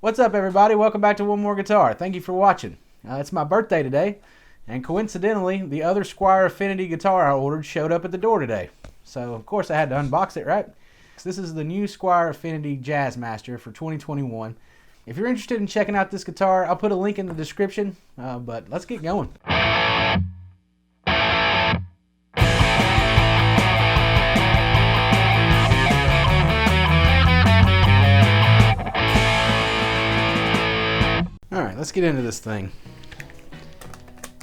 What's up, everybody? Welcome back to One More Guitar. Thank you for watching. It's my birthday today, and coincidentally, the other Squier Affinity guitar I ordered showed up at the door today. So, of course, I had to unbox it, right? This is the new Squier Affinity Jazzmaster for 2021. If you're interested in checking out this guitar, I'll put a link in the description, but let's get going. Alright, let's get into this thing.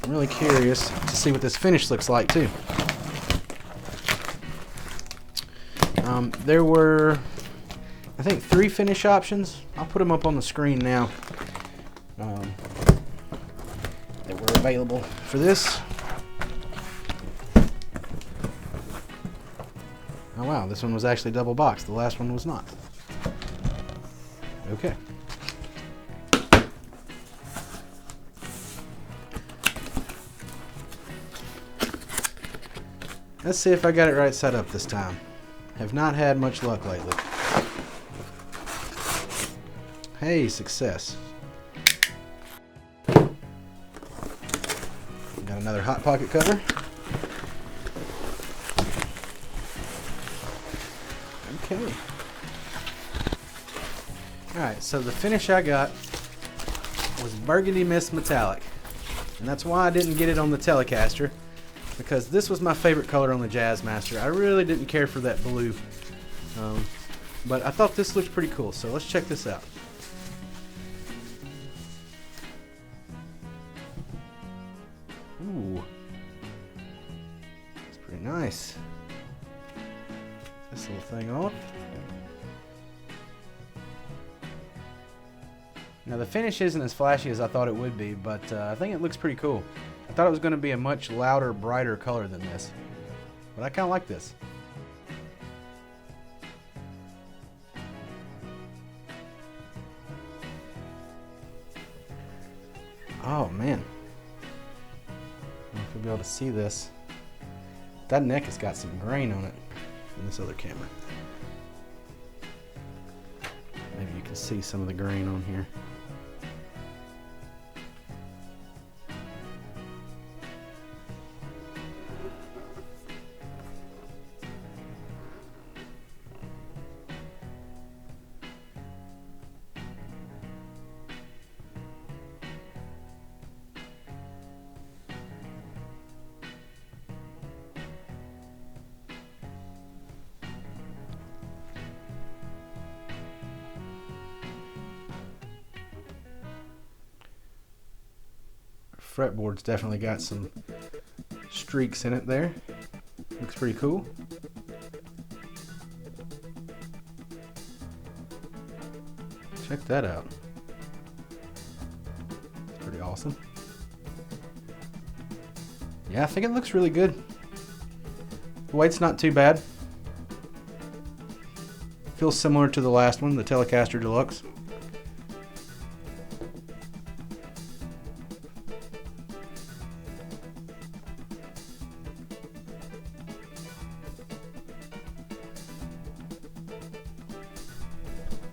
I'm really curious to see what this finish looks like too. There were, I think, 3 finish options. I'll put them up on the screen now that were available for this. Oh wow, this one was actually double boxed. The last one was not. Okay. Let's see if I got it right set up this time. Have not had much luck lately. Hey, success. Got another hot pocket cover. Okay. Alright, so the finish I got was Burgundy Mist Metallic. And that's why I didn't get it on the Telecaster, because this was my favorite color on the Jazzmaster. I really didn't care for that blue, but I thought this looked pretty cool, so let's check this out. Ooh, it's pretty nice. This little thing off. Now the finish isn't as flashy as I thought it would be, but I think it looks pretty cool. I thought it was going to be a much louder, brighter color than this, but I kind of like this. Oh man, I don't know if you'll be able to see this. That neck has got some grain on it in this other camera. Maybe you can see some of the grain on here. Fretboard's definitely got some streaks in it there. Looks pretty cool. Check that out. It's pretty awesome. Yeah, I think it looks really good. The weight's not too bad. Feels similar to the last one, the Telecaster Deluxe.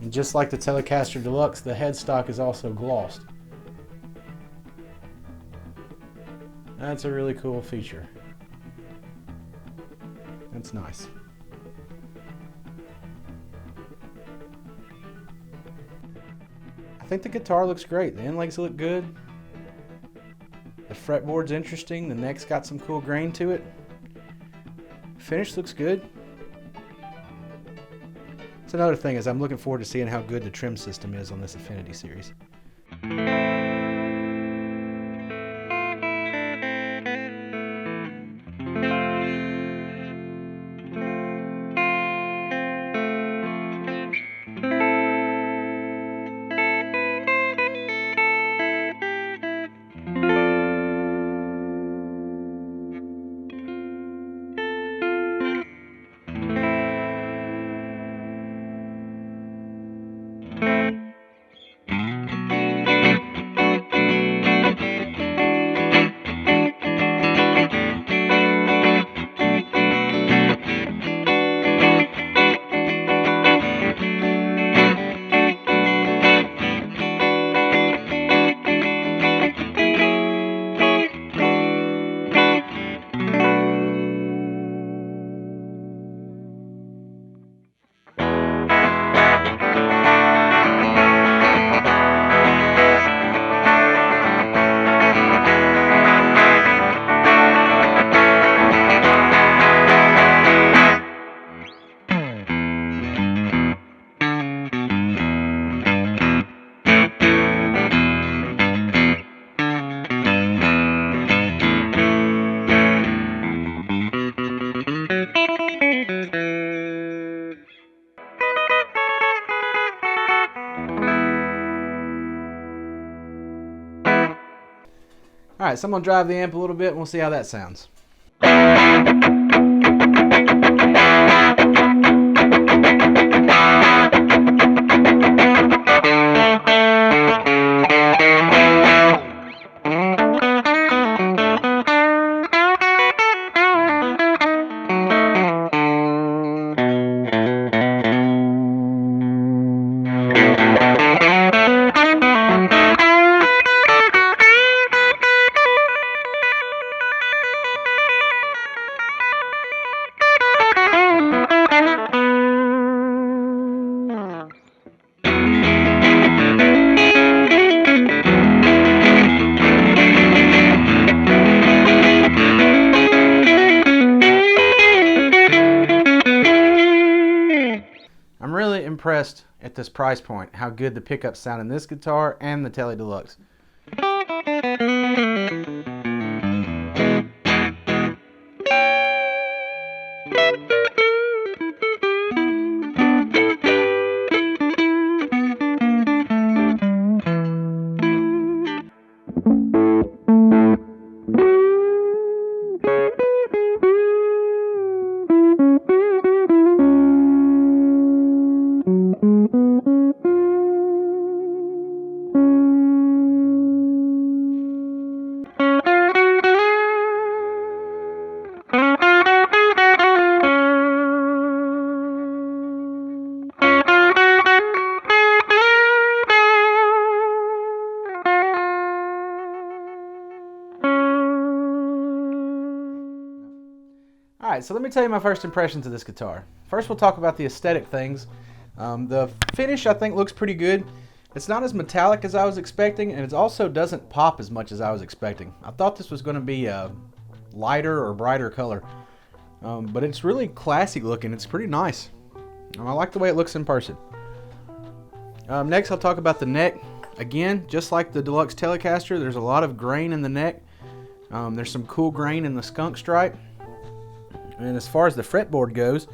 And just like the Telecaster Deluxe, the headstock is also glossed. That's a really cool feature. That's nice. I think the guitar looks great. The inlays look good. The fretboard's interesting. The neck's got some cool grain to it. Finish looks good. That's another thing, is I'm looking forward to seeing how good the trim system is on this Affinity series. Alright, so I'm going to drive the amp a little bit and we'll see how that sounds. I'm really impressed at this price point, how good the pickups sound in this guitar and the Tele Deluxe. Alright, so let me tell you my first impressions of this guitar. First we'll talk about the aesthetic things. The finish I think looks pretty good. It's not as metallic as I was expecting, and it also doesn't pop as much as I was expecting. I thought this was going to be a lighter or brighter color, but it's really classy looking. It's pretty nice. I like the way it looks in person. Next I'll talk about the neck. Again, just like the Deluxe Telecaster, there's a lot of grain in the neck. There's some cool grain in the skunk stripe. And as far as the fretboard goes,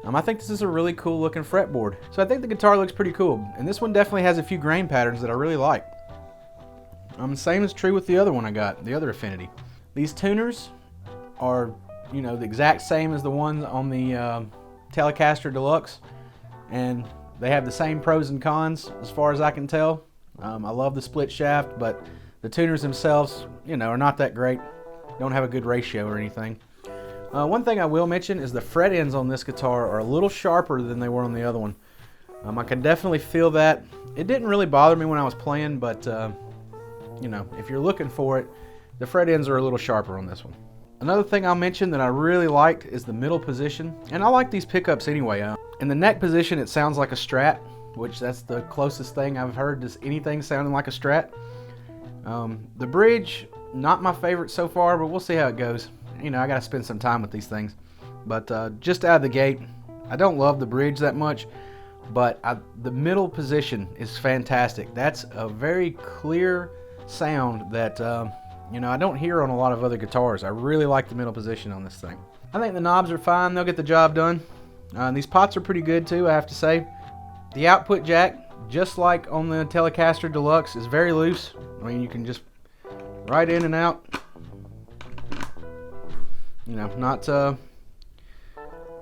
I think this is a really cool looking fretboard. So I think the guitar looks pretty cool. And this one definitely has a few grain patterns that I really like. Same is true with the other one I got, the other Affinity. These tuners are, you know, the exact same as the ones on the Telecaster Deluxe. And they have the same pros and cons as far as I can tell. I love the split shaft, but the tuners themselves, you know, are not that great. Don't have a good ratio or anything. One thing I will mention is the fret ends on this guitar are a little sharper than they were on the other one. I can definitely feel that. It didn't really bother me when I was playing, but you know, if you're looking for it, the fret ends are a little sharper on this one. Another thing I'll mention that I really liked is the middle position, and I like these pickups anyway. In the neck position, it sounds like a Strat, which that's the closest thing I've heard to anything sounding like a Strat. The bridge, not my favorite so far, but we'll see how it goes. You know, I gotta spend some time with these things. But just out of the gate, I don't love the bridge that much, but the middle position is fantastic. That's a very clear sound that, you know, I don't hear on a lot of other guitars. I really like the middle position on this thing. I think the knobs are fine. They'll get the job done. These pots are pretty good too, I have to say. The output jack, just like on the Telecaster Deluxe, is very loose. I mean, you can just right in and out. You know, not a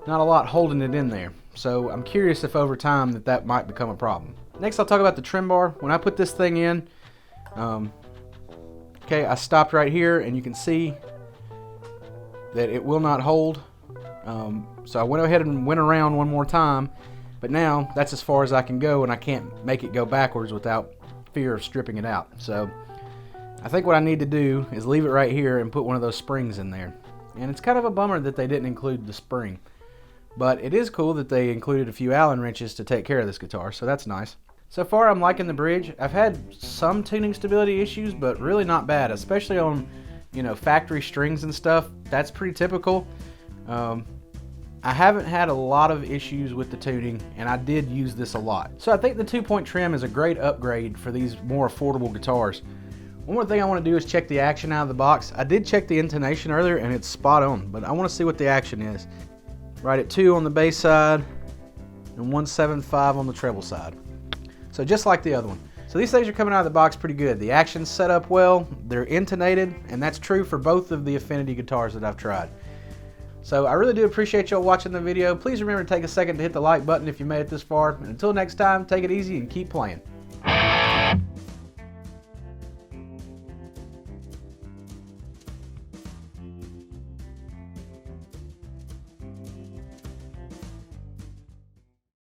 lot holding it in there. So I'm curious if over time that might become a problem. Next I'll talk about the trim bar. When I put this thing in, okay, I stopped right here and you can see that it will not hold. So I went ahead and went around one more time, but now that's as far as I can go, and I can't make it go backwards without fear of stripping it out. So I think what I need to do is leave it right here and put one of those springs in there. And it's kind of a bummer that they didn't include the spring. But it is cool that they included a few Allen wrenches to take care of this guitar, so that's nice. So far I'm liking the bridge. I've had some tuning stability issues, but really not bad, especially on, you know, factory strings and stuff. That's pretty typical. I haven't had a lot of issues with the tuning, and I did use this a lot. So I think the 2-point trim is a great upgrade for these more affordable guitars. One more thing I want to do is check the action out of the box. I did check the intonation earlier and it's spot on, but I want to see what the action is. Right at 2 on the bass side and 175 on the treble side. So just like the other one. So these things are coming out of the box pretty good. The action's set up well, they're intonated, and that's true for both of the Affinity guitars that I've tried. So I really do appreciate y'all watching the video. Please remember to take a second to hit the like button if you made it this far. And until next time, take it easy and keep playing.